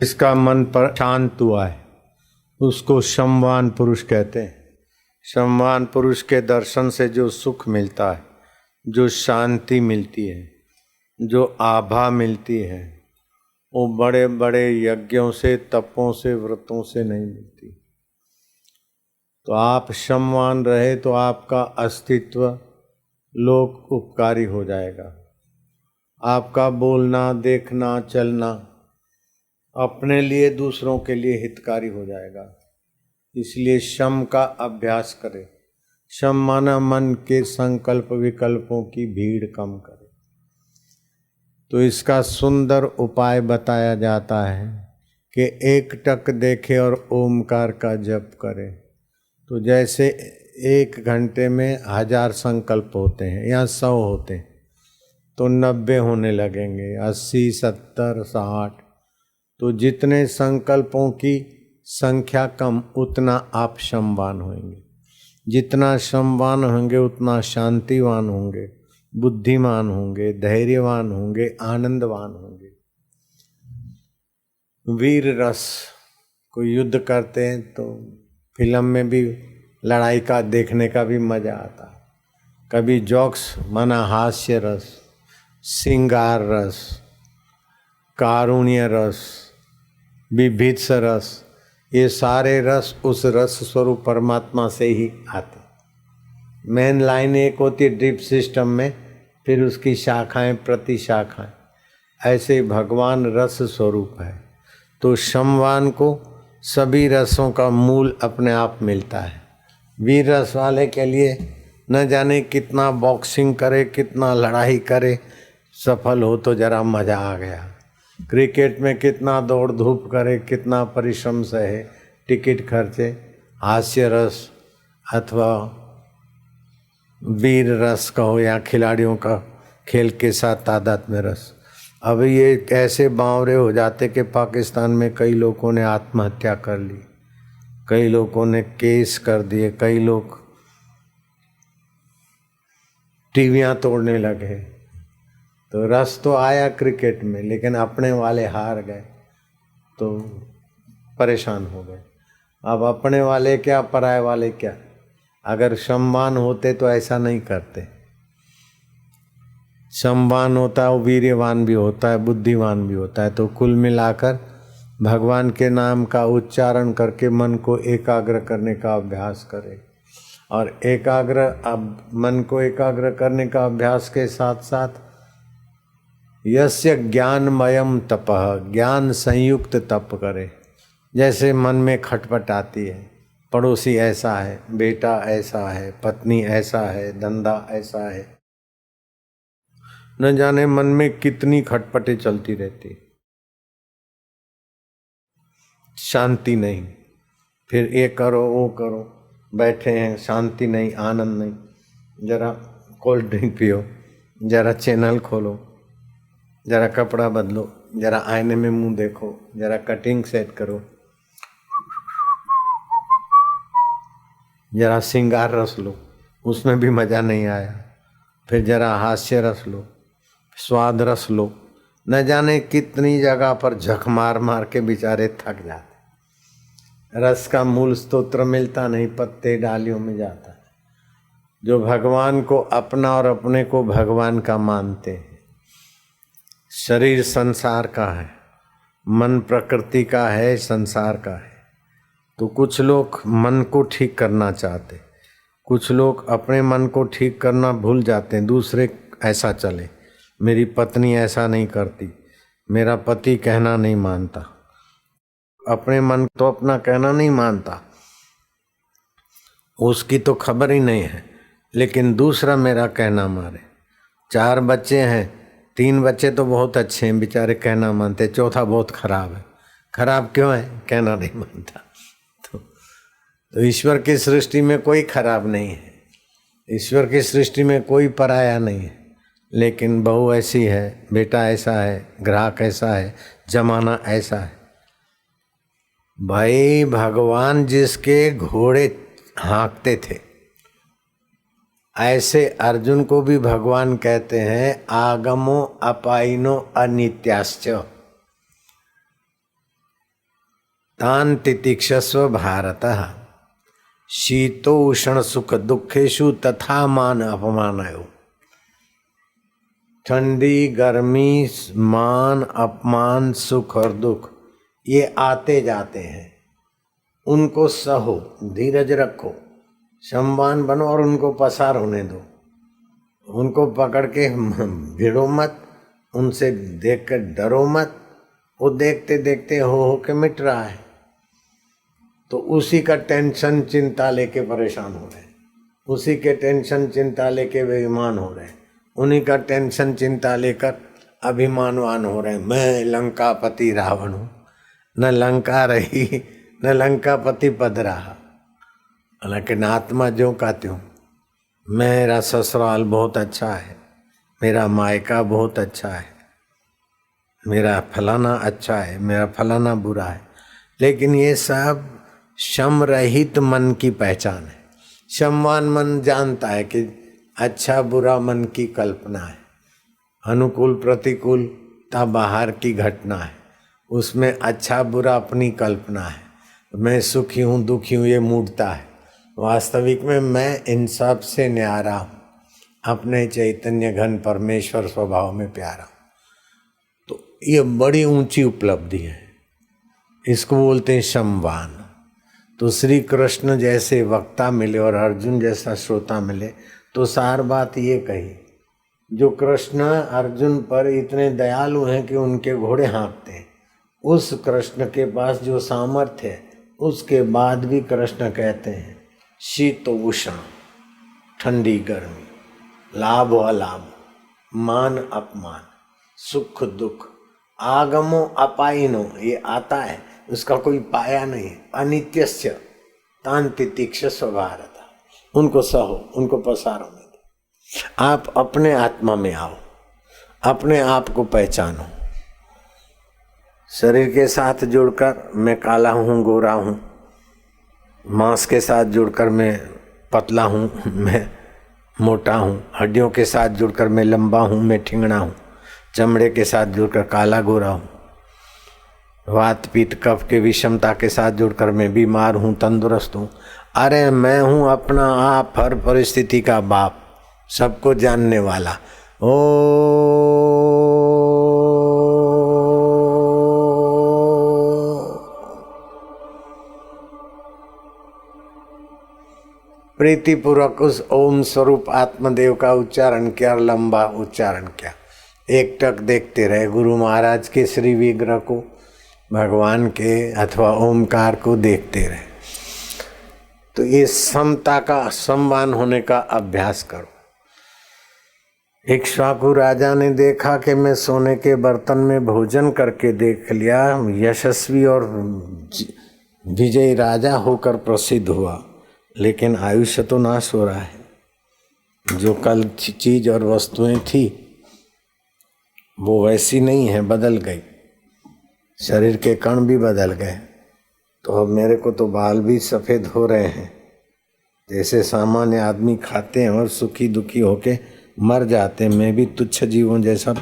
इसका मन पर शांत हुआ है उसको शमवान पुरुष कहते हैं। शमवान पुरुष के दर्शन से जो सुख मिलता है, जो शांति मिलती है, जो आभा मिलती है, वो बड़े बड़े यज्ञों से, तपों से, व्रतों से नहीं मिलती। तो आप शमवान रहे तो आपका अस्तित्व लोक उपकारी हो जाएगा। आपका बोलना, देखना, चलना अपने लिए, दूसरों के लिए हितकारी हो जाएगा। इसलिए शम का अभ्यास करें। शम माना मन के संकल्प विकल्पों की भीड़ कम करे। तो इसका सुंदर उपाय बताया जाता है कि एक टक देखे और ओमकार का जप करे। तो जैसे 1 घंटे में 1000 संकल्प होते हैं या 100 होते हैं तो 90 होने लगेंगे, 80, 70, 60। तो जितने संकल्पों की संख्या कम उतना आप शमवान होंगे। जितना शमवान होंगे उतना शांतिवान होंगे, बुद्धिमान होंगे, धैर्यवान होंगे, आनंदवान होंगे। वीर रस, कोई युद्ध करते हैं तो फिल्म में भी लड़ाई का देखने का भी मजा आता है। कभी जोक्स माना हास्य रस, श्रृंगार रस, कारुण्य रस, विभित्स रस, ये सारे रस उस रस स्वरूप परमात्मा से ही आते। मेन लाइन एक होती है ड्रिप सिस्टम में, फिर उसकी शाखाएं, प्रति शाखाएं। ऐसे भगवान रस स्वरूप है। तो शमवान को सभी रसों का मूल अपने आप मिलता है। वीर रस वाले के लिए न जाने कितना बॉक्सिंग करे, कितना लड़ाई करे, सफल हो तो जरा मजा आ गया। क्रिकेट में कितना दौड़ धूप करे, कितना परिश्रम सहे, टिकट खर्चे, हास्य रस अथवा वीर रस कहो या खिलाड़ियों का खेल के साथ तादात्म्य रस। अब ये ऐसे बावरे हो जाते कि पाकिस्तान में कई लोगों ने आत्महत्या कर ली, कई लोगों ने केस कर दिए, कई लोग टीवियां तोड़ने लगे। तो रस तो आया क्रिकेट में, लेकिन अपने वाले हार गए तो परेशान हो गए। अब अपने वाले क्या, पराये वाले क्या। अगर शमवान होते तो ऐसा नहीं करते। शमवान होता है वो वीर्यवान भी होता है, बुद्धिवान भी होता है। तो कुल मिलाकर भगवान के नाम का उच्चारण करके मन को एकाग्र करने का अभ्यास करें। और मन को एकाग्र करने का अभ्यास के साथ साथ यस्य ज्ञानमयम तपः, ज्ञान संयुक्त तप करे। जैसे मन में खटपट आती है, पड़ोसी ऐसा है, बेटा ऐसा है, पत्नी ऐसा है, धंधा ऐसा है, न जाने मन में कितनी खटपटें चलती रहती, शांति नहीं। फिर ये करो वो करो, बैठे हैं, शांति नहीं, आनंद नहीं। जरा कोल्ड ड्रिंक पियो, जरा चैनल खोलो, जरा कपड़ा बदलो, जरा आईने में मुंह देखो, जरा कटिंग सेट करो, जरा श्रृंगार रस लो, उसमें भी मज़ा नहीं आया। फिर जरा हास्य रस लो, स्वाद रस लो। न जाने कितनी जगह पर झक मार मार के बेचारे थक जाते। रस का मूल स्तोत्र मिलता नहीं, पत्ते डालियों में जाता है। जो भगवान को अपना और अपने को भगवान का मानते हैं। शरीर संसार का है, मन प्रकृति का है, संसार का है। तो कुछ लोग मन को ठीक करना चाहते, कुछ लोग अपने मन को ठीक करना भूल जाते हैं। दूसरे ऐसा चले, मेरी पत्नी ऐसा नहीं करती, मेरा पति कहना नहीं मानता। अपने मन तो अपना कहना नहीं मानता, उसकी तो खबर ही नहीं है, लेकिन दूसरा मेरा कहना मारे। 4 बच्चे हैं, 3 बच्चे तो बहुत अच्छे हैं, बेचारे कहना मानते, चौथा बहुत खराब है। खराब क्यों है? कहना नहीं मानता। तो ईश्वर की सृष्टि में कोई खराब नहीं है, ईश्वर की सृष्टि में कोई पराया नहीं है। लेकिन बहू ऐसी है, बेटा ऐसा है, ग्राहक ऐसा है, जमाना ऐसा है। भाई भगवान जिसके घोड़े हाँकते थे, ऐसे अर्जुन को भी भगवान कहते हैं आगमो अपाइनो अनित्याश्च। तान तितिक्षस्व भारतः शीतोष्ण सुख दुखेषु तथा मान अपमानयो। ठंडी गर्मी मान अपमान सुख और दुख ये आते जाते हैं, उनको सहो, धीरज रखो, संवान बनो और उनको पसार होने दो। उनको पकड़ के भिड़ो मत, उनसे देख कर डरो मत। वो देखते देखते हो के मिट रहा है, तो उसी का टेंशन चिंता लेके परेशान हो रहे हैं, उसी के टेंशन चिंता लेके बेईमान हो रहे हैं, उन्हीं का टेंशन चिंता लेकर अभिमानवान हो रहे हैं। मैं लंकापति रावण हूँ, न लंका रही न लंकापति पद रहा। लेकिन आत्मा जो का त्यों, मेरा ससुराल बहुत अच्छा है, मेरा मायका बहुत अच्छा है, मेरा फलाना अच्छा है, मेरा फलाना बुरा है। लेकिन ये सब शम रहित मन की पहचान है। शमवान मन जानता है कि अच्छा बुरा मन की कल्पना है, अनुकूल प्रतिकूलता बाहर की घटना है, उसमें अच्छा बुरा अपनी कल्पना है। मैं सुखी हूँ दुखी हूँ ये मूढ़ता है। वास्तविक में मैं इन सब से न्यारा हूँ, अपने चैतन्य घन परमेश्वर स्वभाव में प्यारा हूँ। तो ये बड़ी ऊंची उपलब्धि है, इसको बोलते हैं शमवान। तो श्री कृष्ण जैसे वक्ता मिले और अर्जुन जैसा श्रोता मिले तो सार बात ये कही, जो कृष्ण अर्जुन पर इतने दयालु हैं कि उनके घोड़े हाँकते हैं, उस कृष्ण के पास जो सामर्थ्य है, उसके बाद भी कृष्ण कहते हैं शीत उष्ण, ठंडी गर्मी, लाभ अलाभ, मान अपमान, सुख दुख, आगमो अपायनो, ये आता है उसका कोई पाया नहीं। अनित्यस्य तान तितिक्षस्व भारत, उनको सहो, उनको पसारो नहीं दो। आप अपने आत्मा में आओ, अपने आप को पहचानो। शरीर के साथ जुड़कर मैं काला हूँ गोरा हूँ, मांस के साथ जुड़कर मैं पतला हूँ मैं मोटा हूँ, हड्डियों के साथ जुड़कर मैं लंबा हूँ मैं ठिंगना हूँ, चमड़े के साथ जुड़कर काला गोरा हूँ, वात पित्त कफ के विषमता के साथ जुड़कर मैं बीमार हूँ तंदुरुस्त हूँ। अरे मैं हूँ अपना आप, हर परिस्थिति का बाप, सबको जानने वाला। ओ प्रीतिपूर्वक उस ओम स्वरूप आत्मदेव का उच्चारण किया, लंबा उच्चारण किया। एक टक देखते रहे गुरु महाराज के श्री विग्रह को, भगवान के अथवा ओमकार को देखते रहे। तो ये समता का, सम्मान होने का अभ्यास करो। इक्ष्वाकु राजा ने देखा कि मैं सोने के बर्तन में भोजन करके देख लिया, यशस्वी और विजयी राजा होकर प्रसिद्ध हुआ, लेकिन आयुष्य तो नाश हो रहा है। जो कल चीज और वस्तुएं थी वो वैसी नहीं है, बदल गई, शरीर के कण भी बदल गए। तो अब मेरे को तो बाल भी सफ़ेद हो रहे हैं। जैसे सामान्य आदमी खाते हैं और सुखी दुखी होके मर जाते हैं, मैं भी तुच्छ जीवों जैसा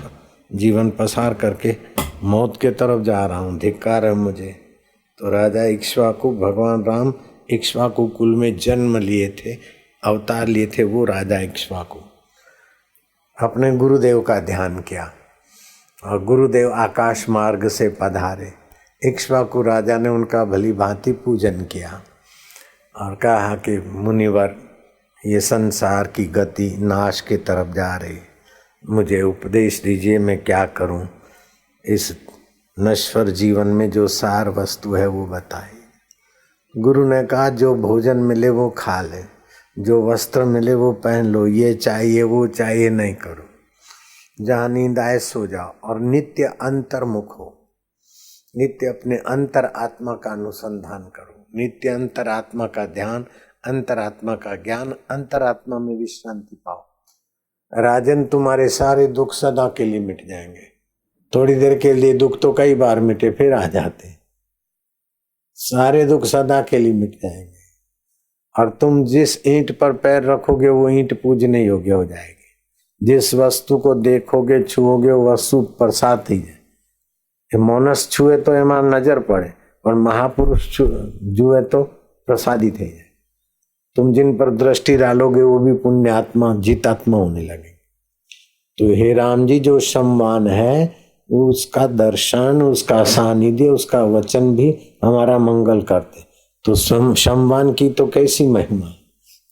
जीवन पसार करके मौत के तरफ जा रहा हूँ, धिक्कार है मुझे। तो राजा इक्ष्वाकु, भगवान राम इक्ष्वाकु कुल में जन्म लिए थे, अवतार लिए थे, वो राजा इक्ष्वाकु अपने गुरुदेव का ध्यान किया और गुरुदेव आकाश मार्ग से पधारे। इक्ष्वाकु राजा ने उनका भली भांति पूजन किया और कहा कि मुनिवर, ये संसार की गति नाश की तरफ जा रही, मुझे उपदेश दीजिए मैं क्या करूं, इस नश्वर जीवन में जो सार वस्तु है वो बताइए। गुरु ने कहा जो भोजन मिले वो खा ले, जो वस्त्र मिले वो पहन लो, ये चाहिए वो चाहिए नहीं करो, जहाँ नींद आए सो जाओ और नित्य अंतर्मुख हो, नित्य अपने अंतर आत्मा का अनुसंधान करो, नित्य अंतर आत्मा का ध्यान, अंतरात्मा का ज्ञान, अंतरात्मा में विश्रांति पाओ। राजन तुम्हारे सारे दुख सदा के लिए मिट जाएंगे। थोड़ी देर के लिए दुख तो कई बार मिटे फिर आ जाते, सारे दुख सदा के लिए मिट जाएंगे। और तुम जिस ईंट पर पैर रखोगे वो ईंट पूजने योग्य हो जाएगी। जिस वस्तु को देखोगे छुओगे वो वस्तु प्रसाद ही है। मोनस छुए तो एमा नजर पड़े, और महापुरुष जुए तो प्रसादित है। तुम जिन पर दृष्टि डालोगे वो भी पुण्यात्मा जितात्मा होने लगे। तो हे राम जी, जो सम्मान है उसका दर्शन, उसका सानिध्य, उसका वचन भी हमारा मंगल करते। तो सम्मान की तो कैसी महिमा।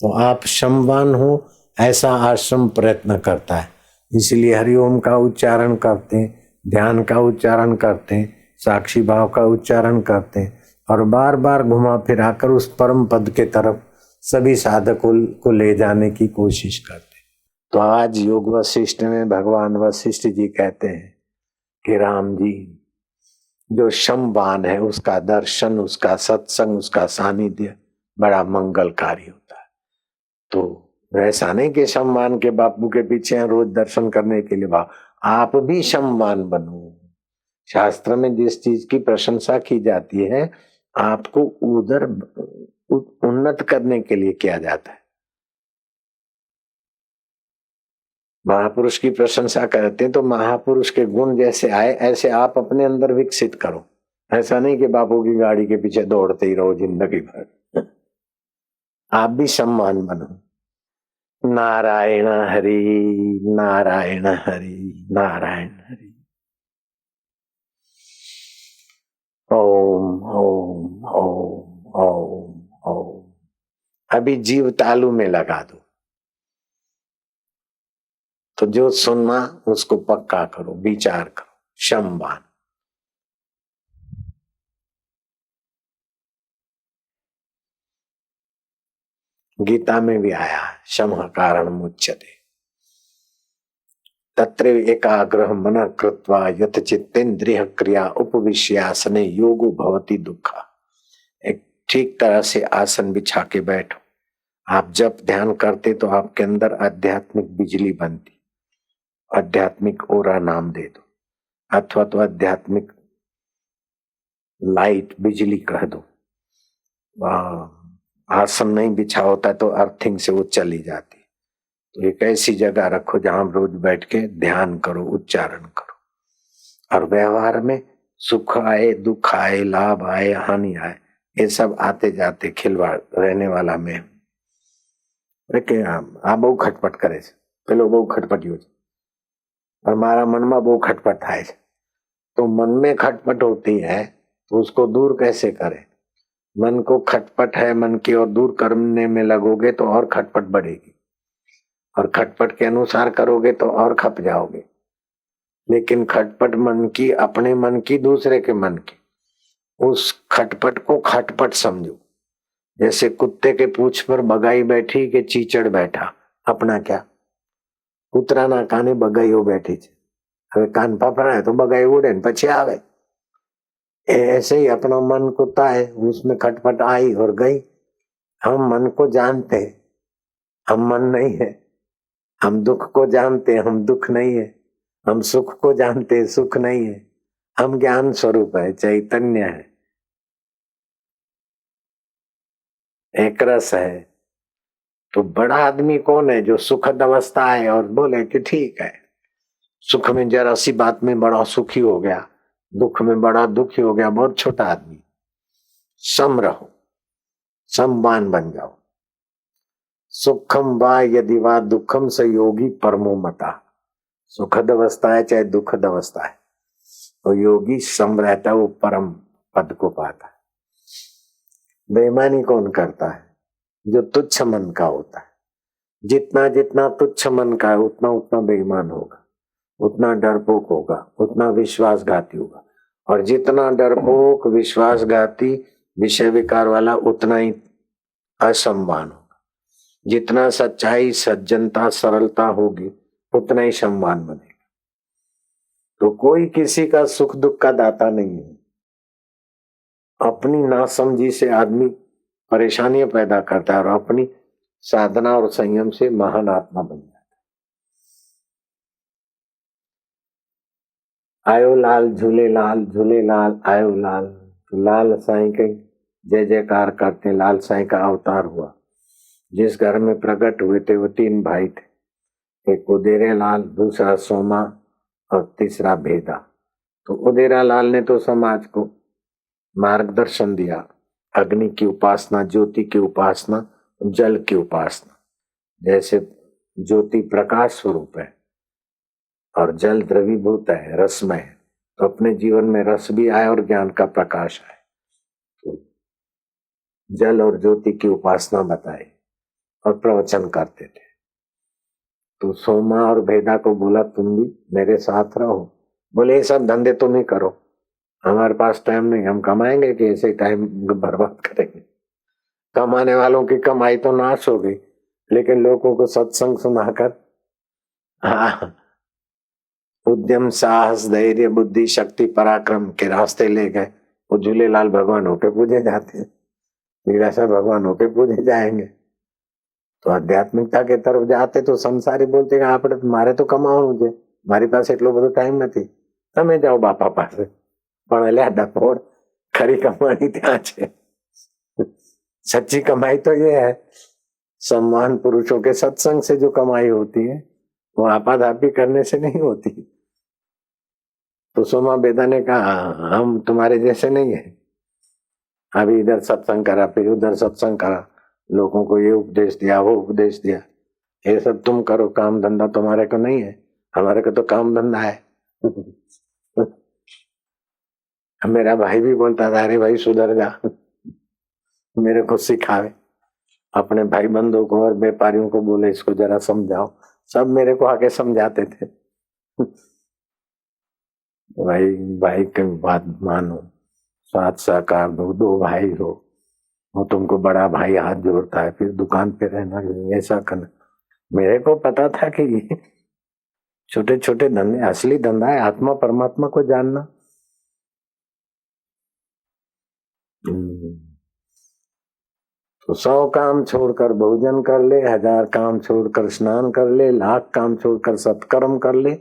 तो आप सम्मान हो ऐसा आश्रम प्रयत्न करता है, इसलिए हरिओम का उच्चारण करते हैं, ध्यान का उच्चारण करते हैं, साक्षी भाव का उच्चारण करते हैं और बार बार घुमा फिराकर उस परम पद के तरफ सभी साधकों को ले जाने की कोशिश करते हैं। तो आज योग वशिष्ठ में भगवान वशिष्ठ जी कहते हैं कि राम जी, जो सम्मान है उसका दर्शन, उसका सत्संग, उसका सानिध्य बड़ा मंगलकारी होता है। तो ऐसा नहीं कि सम्मान के बापू के पीछे रोज दर्शन करने के लिए भाव, आप भी सम्मान बनो। शास्त्र में जिस चीज की प्रशंसा की जाती है आपको उधर उन्नत करने के लिए किया जाता है। महापुरुष की प्रशंसा करते हैं तो महापुरुष के गुण जैसे आए ऐसे आप अपने अंदर विकसित करो। ऐसा नहीं कि बापू की गाड़ी के पीछे दौड़ते ही रहो जिंदगी भर। आप भी सम्मान बनो। नारायण हरि नारायण हरि नारायण हरि। ओम ओम ओम ओम ओम। अभी जीव तालू में लगा दो। तो जो सुनना उसको पक्का करो, विचार करो। सम्मान। गीता में भी आया शम कारण मुच्यते तत्र एकाग्रह मन कृत्वा यत चित्तेन्द्रिय क्रिया उपविश्यासने योगो भवति दुखा। एक ठीक तरह से आसन बिछा के बैठो। आप जब ध्यान करते तो आपके अंदर आध्यात्मिक बिजली बनती। आध्यात्मिक ओरा नाम दे दो अथवा तो आध्यात्मिक लाइट बिजली कह दो। आसन नहीं बिछा होता तो अर्थिंग से वो चली जाती। तो एक ऐसी जगह रखो जहां रोज बैठ के ध्यान करो, उच्चारण करो। और व्यवहार में सुख आए, दुख आए, लाभ आए, हानि आए, ये सब आते जाते खिलवाड़ रहने वाला मैं आ बहु खटपट करे पेलो बहु खटपटी हो और मारा मन में बहु खटपट थाय। तो मन में खटपट होती है तो उसको दूर कैसे करें। मन को खटपट है मन की और दूर करने में लगोगे तो और खटपट बढ़ेगी और खटपट के अनुसार करोगे तो और खप जाओगे। लेकिन खटपट मन की, अपने मन की, दूसरे के मन की, उस खटपट को खटपट समझो। जैसे कुत्ते के पूंछ पर बगाई बैठी कि चीचड़ बैठा, अपना क्या कुतराना काने बगाईओ बैठी छे। હવે કાન પપરાય तो बगाई उड़े न પછી આવે। ऐसे ही अपना मन कुत्ता है, उसमें खटपट आई और गई। हम मन को जानते, हम मन नहीं है। हम दुख को जानते, हम दुख नहीं है। हम सुख को जानते, सुख नहीं है। हम ज्ञान स्वरूप है, चैतन्य है, एक रस है। तो बड़ा आदमी कौन है जो सुखद अवस्था है और बोले कि ठीक है, सुख में जरा सी बात में बड़ा सुखी हो गया, दुख में बड़ा दुखी हो गया, बहुत छोटा आदमी। सम रहो, सम्मान बन जाओ। सुखम वा यदि वा दुखम स योगी परमो मता। सुखद अवस्था है चाहे दुखद अवस्था है, तो योगी सम रहता है, वो परम पद को पाता है। बेईमानी कौन करता है? जो तुच्छ मन का होता है। जितना जितना तुच्छ मन का है उतना उतना बेईमान होगा, उतना डरपोक होगा, उतना विश्वासघाती होगा। और जितना डरपोक, विश्वासघाती, विषय विकार वाला उतना ही असम्मान होगा। जितना सच्चाई, सज्जनता, सरलता होगी उतना ही सम्मान बनेगा। तो कोई किसी का सुख दुख का दाता नहीं है। अपनी नासमझी से आदमी परेशानियां पैदा करता है और अपनी साधना और संयम से महान आत्मा बन जाता है। आयो लाल झूले लाल, झूले लाल आयो लाल। तो लाल साईं के जय जयकार करते, लाल साईं का अवतार हुआ। जिस घर में प्रकट हुए थे वो 3 भाई थे, एक उदेरे लाल, दूसरा सोमा और तीसरा भेदा। तो उदेरा लाल ने तो समाज को मार्गदर्शन दिया। अग्नि की उपासना, ज्योति की उपासना, जल की उपासना। जैसे ज्योति प्रकाश स्वरूप है और जल द्रवीभूत है, रसमय है, तो अपने जीवन में रस भी आए और ज्ञान का प्रकाश आए। तो जल और ज्योति की उपासना बताई और प्रवचन करते थे। तो सोमा और भेदा को बोला तुम भी मेरे साथ रहो। बोले ये सब धंधे तुम ही करो, हमारे पास टाइम नहीं, हम कमाएंगे कि ऐसे टाइम बर्बाद करेंगे। कमाने वालों की कमाई तो नाश हो गई, लेकिन लोगों को सत्संग सुनाकर उद्यम, साहस, धैर्य, बुद्धि, शक्ति, पराक्रम के रास्ते ले गए। वो झूलेलाल भगवान होके पूजे जाते हैं, लीलाशाह भगवान होके पूजे जाएंगे। तो आध्यात्मिकता के तरफ जाते तो संसारी बोलते आप मारे तो कमाओ, मुझे मारी पास एटलो બધો टाइम નથી, તમે જાઓ બાપા પાસે। પણ અલ્યા ડફોડ, ખરી કમાણી ત્યાં છે। सच्ची कमाई तो ये है, सम्मान पुरुषों के सत्संग से जो कमाई होती है वो आपाधापी करने से नहीं होती। तो सोमा बेदा ने कहा हम तुम्हारे जैसे नहीं है। अभी इधर सत्संग करा, फिर उधर सत्संग करा, लोगों को ये उपदेश दिया, वो उपदेश दिया। ये सब तुम करो, काम धंधा तुम्हारे को नहीं है, हमारे को तो काम धंधा है। मेरा भाई भी बोलता था अरे भाई सुधर जा, मेरे को सिखावे। अपने भाई बंधुओं को और व्यापारियों को बोले इसको जरा समझाओ, सब मेरे को आके समझाते थे। भाई भाई की बात मानो, साथ सहकार दो, दो भाई हो, वो तुमको बड़ा भाई हाथ जोड़ता है, फिर दुकान पे रहना, ऐसा करना। मेरे को पता था कि ये छोटे छोटे धंधे असली धंधा है, आत्मा परमात्मा को जानना। तो 100 काम छोड़कर भोजन कर ले, 1000 काम छोड़कर स्नान कर ले, 1,00,000 काम छोड़कर सत्कर्म कर ले,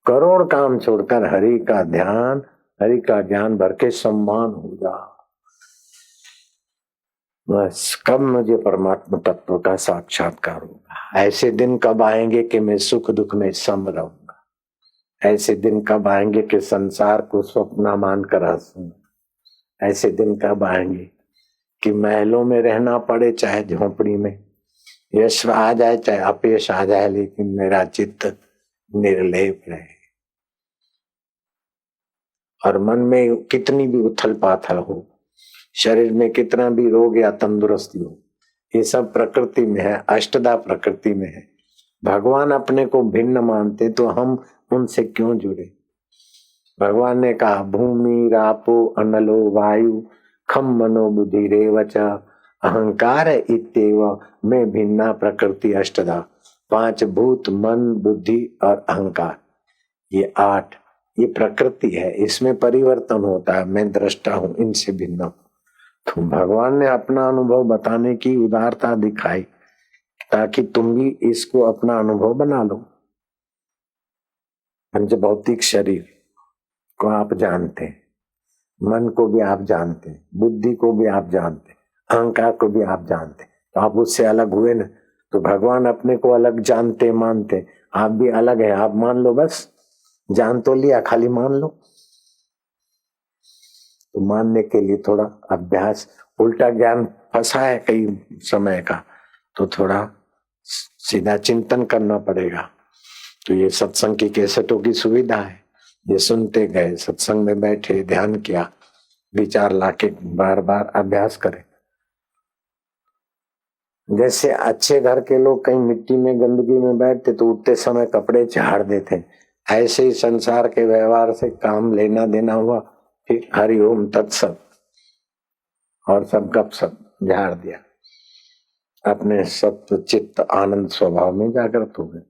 करोड़ काम छोड़कर हरि का ध्यान, हरि का ज्ञान भर के सम्मान हो जा। बस कब मुझे परमात्मा तत्व का साक्षात्कार होगा? ऐसे दिन कब आएंगे कि मैं सुख दुख में सम रहूंगा? ऐसे दिन कब आएंगे कि संसार को स्वप्न मानकर हंसूंगा? ऐसे दिन कब आएंगे कि महलों में रहना पड़े चाहे झोपड़ी में, यश आ जाए चाहे अपयश आ जाए, लेकिन मेरा चित्त निर्लेप रहे और मन में कितनी भी उथल पाथल हो, शरीर में कितना भी रोग या तंदुरुस्ती हो, ये सब प्रकृति में है, अष्टदा प्रकृति में है। भगवान अपने को भिन्न मानते तो हम उनसे क्यों जुड़े? भगवान ने कहा भूमि रापो अनलो वायु खम मनो बुद्धि रेवच अहंकार इत्येव में भिन्ना प्रकृति अष्टदा। 5 भूत, मन, बुद्धि और अहंकार, ये 8, ये प्रकृति है, इसमें परिवर्तन होता है। मैं दृष्टा हूं, इनसे भिन्न हूं। तो भगवान ने अपना अनुभव बताने की उदारता दिखाई ताकि तुम भी इसको अपना अनुभव बना लो। पंच भौतिक शरीर को आप जानते हैं, मन को भी आप जानते हैं, बुद्धि को भी आप जानते हैं, अहंकार को भी आप जानते हैं, तो आप उससे अलग हुए ना। तो भगवान अपने को अलग जानते मानते, आप भी अलग है, आप मान लो, बस जान तो लिया, खाली मान लो। तो मानने के लिए थोड़ा अभ्यास, उल्टा ज्ञान फंसा है कई समय का, तो थोड़ा सीधा चिंतन करना पड़ेगा। तो ये सत्संग की कैसेटों की सुविधा है, ये सुनते गए, सत्संग में बैठे, ध्यान किया, विचार लाके बार बार अभ्यास करें। जैसे अच्छे घर के लोग कहीं मिट्टी में गंदगी में बैठते तो उठते समय कपड़े झाड़ देते, ऐसे ही संसार के व्यवहार से काम लेना देना हुआ, फिर हरिओम तत्सत और सब गपसप झाड़ दिया, अपने सत्व चित्त आनंद स्वभाव में जागृत हो गए।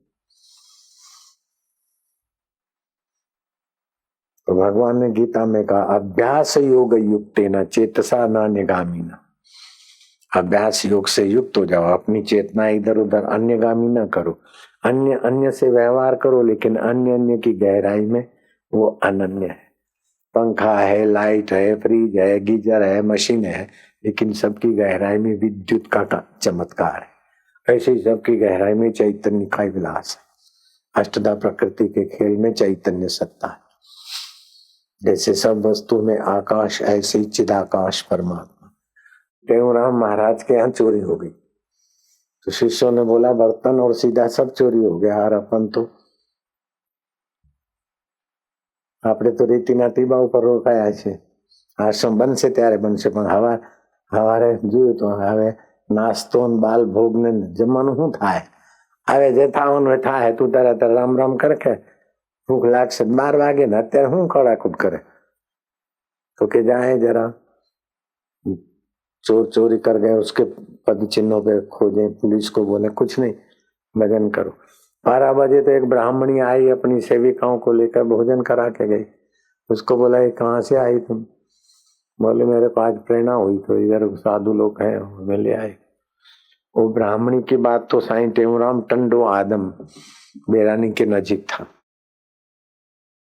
तो भगवान ने गीता में कहा अभ्यास योग युक्तेन चेतसा नान्यगामिना। अभ्यास योग से युक्त हो जाओ, अपनी चेतना इधर उधर अन्यगामी न करो। अन्य अन्य से व्यवहार करो, लेकिन अन्य अन्य की गहराई में वो अनन्य है। पंखा है, लाइट है, फ्रिज है, गीजर है, मशीन है, लेकिन सबकी गहराई में विद्युत का चमत्कार है। ऐसे ही सबकी गहराई में चैतन्य का विलास है। अष्टधा प्रकृति के खेल में चैतन्य सत्ता है। जैसे सब वस्तु में आकाश, ऐसे ही चिदाकाश परमात्मा। टेऊराम महाराज के यहाँ चोरी हो गई तो शिष्यों ने बोला बर्तन और सीधा सब चोरी हो गया, और अपन तो આપણે તો રીતિના ટીબા ઉપર રોકાયા છે। આશ્રમ બનશે ત્યારે બનશે, પણ હવારે જોયું તો હવે નાસ્તો ને બાલ ભોગ ને જમવાનું શું થાય? હવે જે થવાનું થાય, તું તરત રામ રામ કરે, ભૂખ લાગશે 12 વાગે ને અત્યારે શું કડાકૂટ કરે? तो के जाए जरा, चोर चोरी कर गए, उसके पद चिन्हों पे खोजे, पुलिस को बोले कुछ नहीं, भजन करो। 12 बजे तो एक ब्राह्मणी आई, अपनी सेविकाओं को लेकर भोजन करा के गई। उसको बोला ये कहाँ से आई तुम? बोले मेरे को आज प्रेरणा हुई तो इधर साधु लोग हैं, मैं ले आए। वो ब्राह्मणी की बात तो साईं टेऊराम टंडो आदम बेरानी के नजीक था,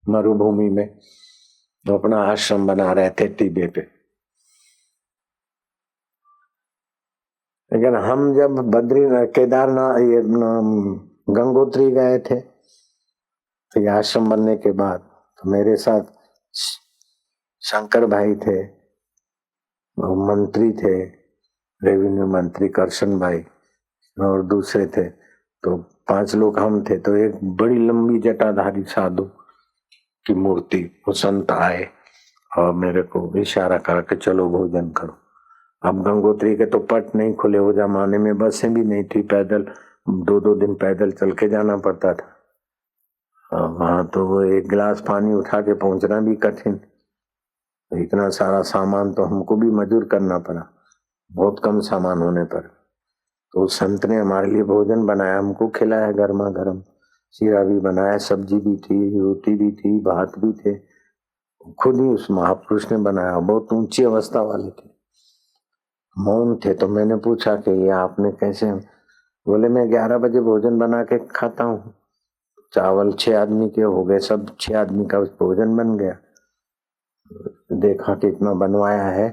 मरुभूमि में तो अपना आश्रम बना रहे थे टिबे पे। लेकिन हम जब बद्रीनाथ, केदारनाथ, ये गंगोत्री गए थे तो ये आश्रम बनने के बाद तो मेरे साथ शंकर भाई थे, मंत्री थे, रेवेन्यू मंत्री करशन भाई, और दूसरे थे, तो 5 लोग हम थे। तो एक बड़ी लंबी जटाधारी साधु की मूर्ति, वो संत आए और मेरे को इशारा करके चलो भोजन करो। अब गंगोत्री के तो पट नहीं खुले, वो जमाने में बसें भी नहीं थी, पैदल 2-2 दिन पैदल चल के जाना पड़ता था। वहां तो वो एक गिलास पानी उठा के पहुंचना भी कठिन, इतना सारा सामान तो हमको भी मजूर करना पड़ा, बहुत कम सामान होने पर। तो उस संत ने हमारे लिए भोजन बनाया, हमको खिलाया गर्मा गर्म, शीरा भी बनाया, सब्जी भी थी, रोटी भी थी, भात भी थे, खुद ही उस महापुरुष ने बनाया। बहुत ऊंची अवस्था वाले थे, मौन थे। तो मैंने पूछा कि ये आपने कैसे? बोले मैं 11 बजे भोजन बना के खाता हूँ, चावल 6 आदमी के हो गए, सब 6 आदमी का भोजन बन गया। देखा कि इतना बनवाया है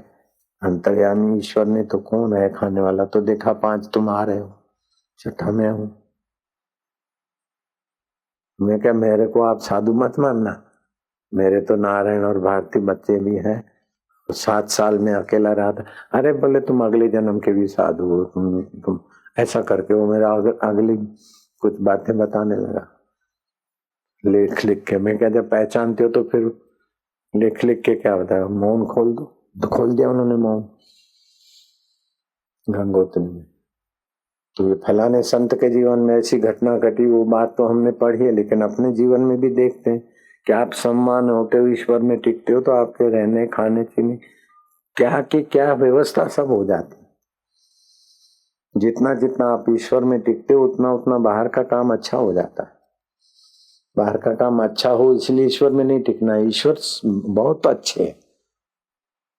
अंतर्यामी ईश्वर ने, तो कौन है खाने वाला? तो देखा 5 तुम आ रहे हो, 6ठा मैं हूं। मैं क्या, मेरे को आप साधु मत मानना, मेरे तो नारायण और भारती बच्चे भी हैं, 7 साल में अकेला रहा था। अरे बोले तुम अगले जन्म के भी साधु हो, तुम ऐसा करके वो मेरा अगली कुछ बातें बताने लगा, लिख लिख के। मैं क्या, जब पहचानते हो तो फिर लिख लिख के क्या बताया? मौन खोल दो, तो खोल दिया उन्होंने मौन गंगोत्री में। तो ये फलाने संत के जीवन में ऐसी घटना घटी, वो बात तो हमने पढ़ी है, लेकिन अपने जीवन में भी देखते हैं कि आप सम्मान होते हो, ईश्वर में टिकते हो, तो आपके रहने खाने पीने क्या की क्या व्यवस्था सब हो जाती। जितना जितना आप ईश्वर में टिकते हो, उतना उतना बाहर का काम अच्छा हो जाता है। बाहर का काम अच्छा हो इसलिए ईश्वर में नहीं टिकना, ईश्वर बहुत अच्छे है,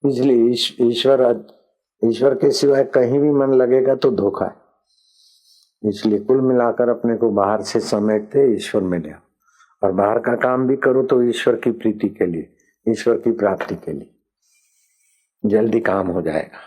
इसलिए ईश्वर के सिवाय कहीं भी मन लगेगा तो धोखा है। इसलिए कुल मिलाकर अपने को बाहर से समेटते ईश्वर में ले, और बाहर का काम भी करो तो ईश्वर की प्रीति के लिए, ईश्वर की प्राप्ति के लिए, जल्दी काम हो जाएगा।